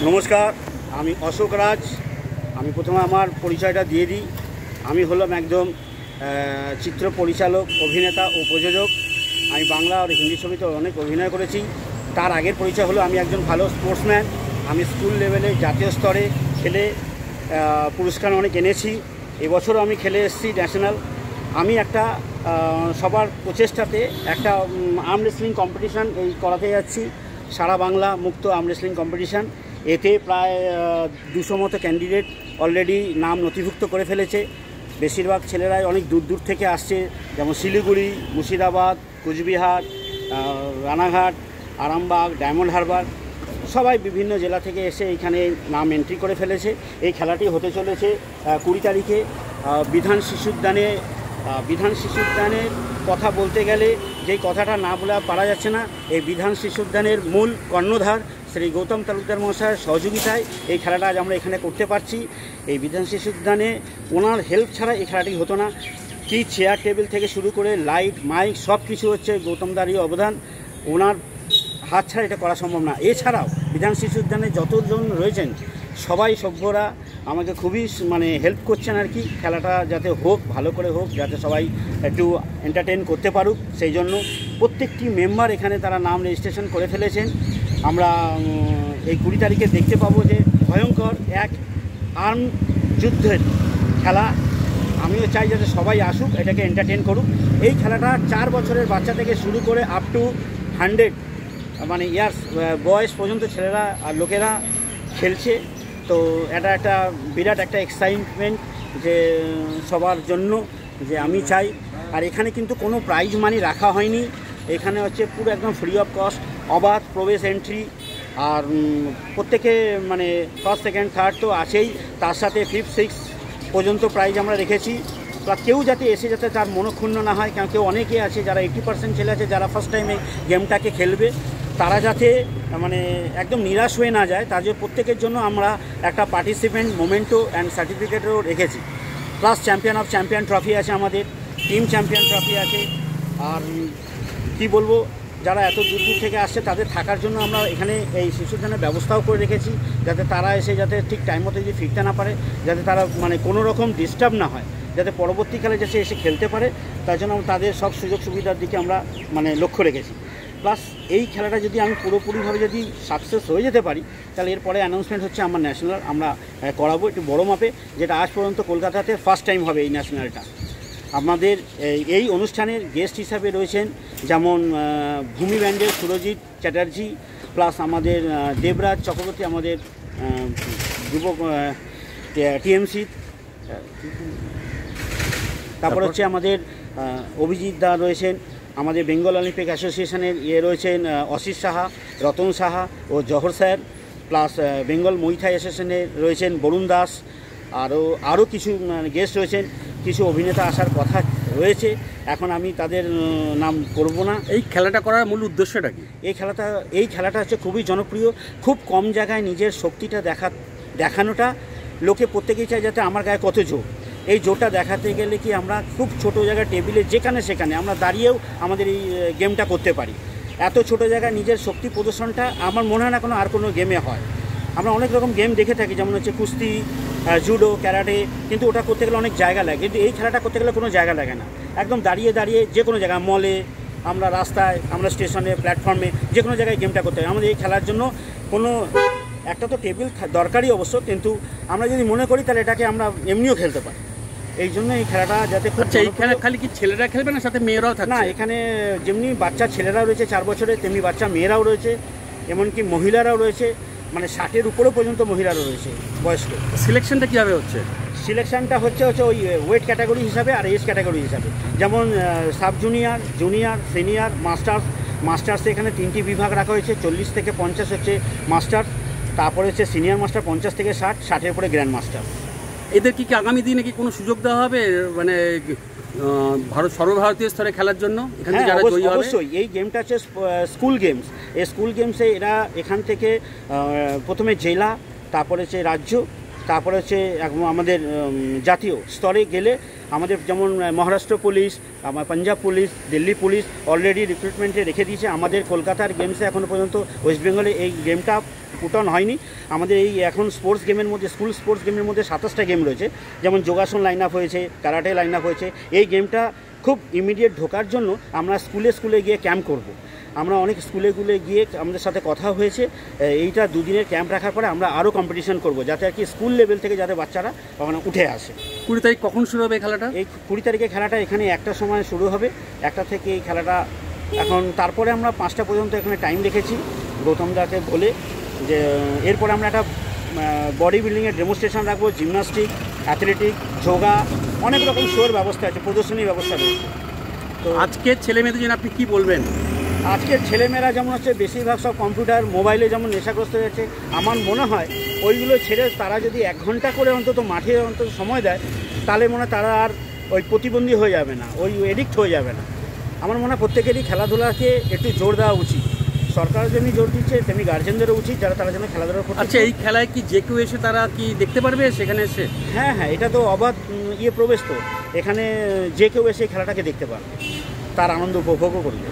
নমস্কার, আমি অশোক রাজ। আমি প্রথমে আমার পরিচয়টা দিয়ে দিই। আমি হলাম একদম চিত্র পরিচালক, অভিনেতা ও প্রযোজক। আমি বাংলা আর হিন্দি ছবিতে অনেক অভিনয় করেছি। তার আগের পরিচয় হলো আমি একজন ভালো স্পোর্টসম্যান। আমি স্কুল লেভেলে জাতীয় স্তরে খেলে পুরস্কার অনেক এনেছি। এবছরও আমি খেলে এসেছি ন্যাশনাল। আমি একটা সবার প্রচেষ্টাতে একটা আর্ম রেসলিং কম্পিটিশান করাতে যাচ্ছি, সারা বাংলা মুক্ত আর্ম রেসলিং কম্পিটিশান। এতে প্রায় 200 মতো ক্যান্ডিডেট অলরেডি নাম নথিভুক্ত করে ফেলেছে। বেশিরভাগ ছেলেরাই অনেক দূর দূর থেকে আসছে, যেমন শিলিগুড়ি, মুর্শিদাবাদ, কুচবিহার, রানাঘাট, আরামবাগ, ডায়মন্ড হারবার, সবাই বিভিন্ন জেলা থেকে এসে এইখানে নাম এন্ট্রি করে ফেলেছে। এই খেলাটি হতে চলেছে 20 তারিখে বিধান শিশুদ্যানের কথা বলতে গেলে যেই কথাটা না বলে পারা যাচ্ছে না। এই বিধান শিশুদ্যানের মূল কর্ণধার শ্রী গৌতম তালুকদার মহাশয়ের সহযোগিতায় এই খেলাটা আজ আমরা এখানে করতে পারছি। এই বিধান শিশুদ্যানে ওনার হেল্প ছাড়া এই খেলাটি হতো না। কি চেয়ার টেবিল থেকে শুরু করে লাইট মাইক সব কিছু হচ্ছে গৌতমদারই অবদান। ওনার হাত ছাড়া এটা করা সম্ভব না। এছাড়াও বিধান শিশুদ্যানে যতজন রয়েছেন সবাই সভ্যরা আমাকে খুবই হেল্প করছেন আর কি, খেলাটা যাতে হোক, ভালো করে হোক, যাতে সবাই একটু এন্টারটেন করতে পারুক। সেই জন্য প্রত্যেকটি মেম্বার এখানে তারা নাম রেজিস্ট্রেশন করে ফেলেছেন। আমরা এই 20 তারিখে দেখতে পাবো যে ভয়ঙ্কর এক আর্ম যুদ্ধের খেলা। আমিও চাই যাতে সবাই আসুক, এটাকে এন্টারটেন করুক। এই খেলাটা 4 বছরের বাচ্চা থেকে শুরু করে আপ টু 100 ইয়ার্স বয়স পর্যন্ত ছেলেরা আর লোকেরা খেলছে। তো এটা একটা বিরাট একটা এক্সাইটমেন্ট যে সবার জন্য, যে আমি চাই। আর এখানে কিন্তু কোনো প্রাইজ মানি রাখা হয়নি। এখানে হচ্ছে পুরো একদম ফ্রি অফ কস্ট, অবাধ প্রবেশ এন্ট্রি। আর প্রত্যেকে ফার্স্ট সেকেন্ড থার্ড তো আছেই, তার সাথে 5, 6 পর্যন্ত প্রাইজ আমরা রেখেছি। কেউ যাতে এসে যাতে তার মনক্ষুণ্ণ না হয়, কারণ কেউ অনেকে আছে যারা 80% ছেলে আছে যারা ফার্স্ট টাইমে গেমটাকে খেলবে, তারা যাতে একদম নিরাশ হয়ে না যায়, তার জন্য প্রত্যেকের জন্য আমরা একটা পার্টিসিপেন্ট মোমেন্টো অ্যান্ড সার্টিফিকেটও রেখেছি। Plus champion of champion trophy আছে, আমাদের টিম চ্যাম্পিয়ন ট্রফি আছে। আর কি বলবো, যারা এত দূর দূর থেকে আসছে তাদের থাকার জন্য আমরা এখানে এই শিশুদানের ব্যবস্থাও করে রেখেছি, যাতে তারা এসে যাতে ঠিক টাইম মতো যদি ফিরতে না পারে, যাতে তারা কোনো রকম ডিস্টার্ব না হয়, যাতে পরবর্তীকালে যাতে এসে খেলতে পারে, তার জন্য তাদের সব সুযোগ সুবিধার দিকে আমরা লক্ষ্য রেখেছি। প্লাস এই খেলাটা যদি আমি পুরোপুরিভাবে যদি সাকসেস হয়ে যেতে পারি, তাহলে এরপরে অ্যানাউন্সমেন্ট হচ্ছে আমার ন্যাশনাল আমরা করাবো একটু বড়ো মাপে, যেটা আজ পর্যন্ত কলকাতাতে ফার্স্ট টাইম হবে এই ন্যাশনালটা। আমাদের এই অনুষ্ঠানের গেস্ট হিসাবে রয়েছেন যেমন ভূমি ব্যান্ডের সুরজিৎ চ্যাটার্জি, প্লাস আমাদের দেবরাজ চক্রবর্তী, আমাদের যুবক টিএমসি, তারপর হচ্ছে আমাদের অভিজিৎ দা রয়েছেন, আমাদের বেঙ্গল অলিম্পিক অ্যাসোসিয়েশনের রয়েছেন অশিস সাহা, রতন সাহা ও জহর স্যার, প্লাস বেঙ্গল মুইথাই অ্যাসোসিয়েশনের রয়েছেন বরুণ দাস। আরও কিছু গেস্ট রয়েছেন, কিছু অভিনেতা আসার কথা রয়েছে, এখন আমি তাদের নাম করব না। এই খেলাটা করার মূল উদ্দেশ্যটা কি? এই খেলাটা হচ্ছে খুবই জনপ্রিয়। খুব কম জায়গায় নিজের শক্তিটা দেখানোটা, লোকে প্রত্যেকেই চায় যাতে আমার গায়ে কত জোর। এই জোরটা দেখাতে গেলে কি আমরা খুব ছোট জায়গায় টেবিলে যেখানে সেখানে আমরা দাঁড়িয়েও আমাদের এই গেমটা করতে পারি। এত ছোট জায়গায় নিজের শক্তি প্রদর্শনটা আমার মনে হয় না আর কোনো গেমে হয়। আমরা অনেক রকম গেম দেখে থাকি, যেমন হচ্ছে কুস্তি, জুডো, ক্যারাটে, কিন্তু ওটা করতে গেলে অনেক জায়গা লাগে। কিন্তু এই খেলাটা করতে গেলে কোনো জায়গা লাগে না, একদম দাঁড়িয়ে দাঁড়িয়ে যে কোনো জায়গায়, মলে, আমরা রাস্তায়, আমরা স্টেশনে, প্ল্যাটফর্মে, যে কোনো জায়গায় গেমটা করতে হয়। আমাদের এই খেলার জন্য কোনো একটা তো টেবিল দরকারই অবশ্য, কিন্তু আমরা যদি মনে করি তাহলে এটাকে আমরা এমনিও খেলতে পারি। এই জন্য এই খেলাটা যাতে খুব খালি কি ছেলেরা খেলবে না, সাথে মেয়েরাও থাকে? না, এখানে যেমনি বাচ্চা ছেলেরাও রয়েছে 4 বছরের, তেমনি বাচ্চা মেয়েরাও রয়েছে, এমনকি মহিলারাও রয়েছে, 60-এর উপরেও পর্যন্ত মহিলারও রয়েছে বয়স্ক। সিলেকশনটা কীভাবে হচ্ছে? সিলেকশনটা হচ্ছে ওই ওয়েট ক্যাটাগরি হিসাবে আর এজ ক্যাটাগরি হিসাবে, যেমন sub junior, junior, senior, masters এখানে 3টি বিভাগ রাখা হয়েছে। 40 থেকে 50 হচ্ছে মাস্টার, তারপরে হচ্ছে সিনিয়র মাস্টার 50 থেকে 60, 60-এর উপরে গ্র্যান্ড মাস্টার। এদের কি আগামী দিনে কি কোনো সুযোগ দেওয়া হবে সর্বভারতীয় স্তরে খেলার জন্য? অবশ্যই। এই গেমটা হচ্ছে স্কুল গেমস। এই স্কুল গেমসে এরা এখান থেকে প্রথমে জেলা, তারপরে হচ্ছে রাজ্য, তারপরে হচ্ছে আমাদের জাতীয় স্তরে গেলে আমাদের যেমন মহারাষ্ট্র পুলিশ, আমার Punjab police, Delhi police already রিক্রুটমেন্টে রেখে দিয়েছে। আমাদের কলকাতার গেমসে এখনও পর্যন্ত ওয়েস্ট বেঙ্গলে এই গেমটা পুট অন হয়নি। আমাদের এই এখন স্পোর্টস গেমের মধ্যে, স্কুল স্পোর্টস গেমের মধ্যে 27টা গেম রয়েছে, যেমন যোগাসন লাইন আপ হয়েছে, কারাটে লাইন আপ হয়েছে। এই গেমটা খুব ইমিডিয়েট ঢোকার জন্য আমরা স্কুলে স্কুলে গিয়ে ক্যাম্প করব। আমরা অনেক স্কুলে গিয়ে আমাদের সাথে কথা হয়েছে, এইটা 2 দিনের ক্যাম্প রাখার পরে আমরা আরও কম্পিটিশন করব, যাতে আর কি স্কুল লেভেল থেকে যাতে বাচ্চারা ওখানে উঠে আসে। 20 তারিখ কখন শুরু হবে খেলাটা? এই 20 তারিখে খেলাটা এখানে 1টার সময় শুরু হবে। 1টা থেকে এই খেলাটা এখন, তারপরে আমরা 5টা পর্যন্ত এখানে টাইম রেখেছি গৌতম দাকে বলে, যে এরপরে আমরা একটা বডি বিল্ডিংয়ের ডেমনস্ট্রেশন রাখবো, জিমনাস্টিক, অ্যাথলেটিক, যোগা, অনেক রকম শোর ব্যবস্থা আছে, প্রদর্শনীর ব্যবস্থা রয়েছে। তো আজকের ছেলে মেয়েদের জন্য আপনি কী বলবেন? আজকের ছেলেমেয়েরা যেমন হচ্ছে বেশিরভাগ সব কম্পিউটার, মোবাইলে যেমন নেশাগ্রস্ত হয়ে যাচ্ছে, আমার মনে হয় ওইগুলো ছেড়ে তারা যদি 1 ঘন্টা করে অন্তত মাঠে অন্তত সময় দেয়, তাহলে মনে হয় তারা আর ওই প্রতিবন্ধী হয়ে যাবে না, ওই এডিক্ট হয়ে যাবে না। আমার মনে হয় প্রত্যেকেরই খেলাধুলাকে একটু জোর দেওয়া উচিত। সরকার যেমনি জোর দিচ্ছে তেমনি গার্জেনদেরও উচিত, যারা তারা যেন খেলাধুলা করছে। আচ্ছা, এই খেলায় কি যে কেউ এসে তারা কি দেখতে পারবে সেখানে এসে? হ্যাঁ, এটা তো অবাধ প্রবেশ, তো এখানে যে কেউ এসে খেলাটাকে দেখতে পারবে, তার আনন্দ উপভোগও করবে।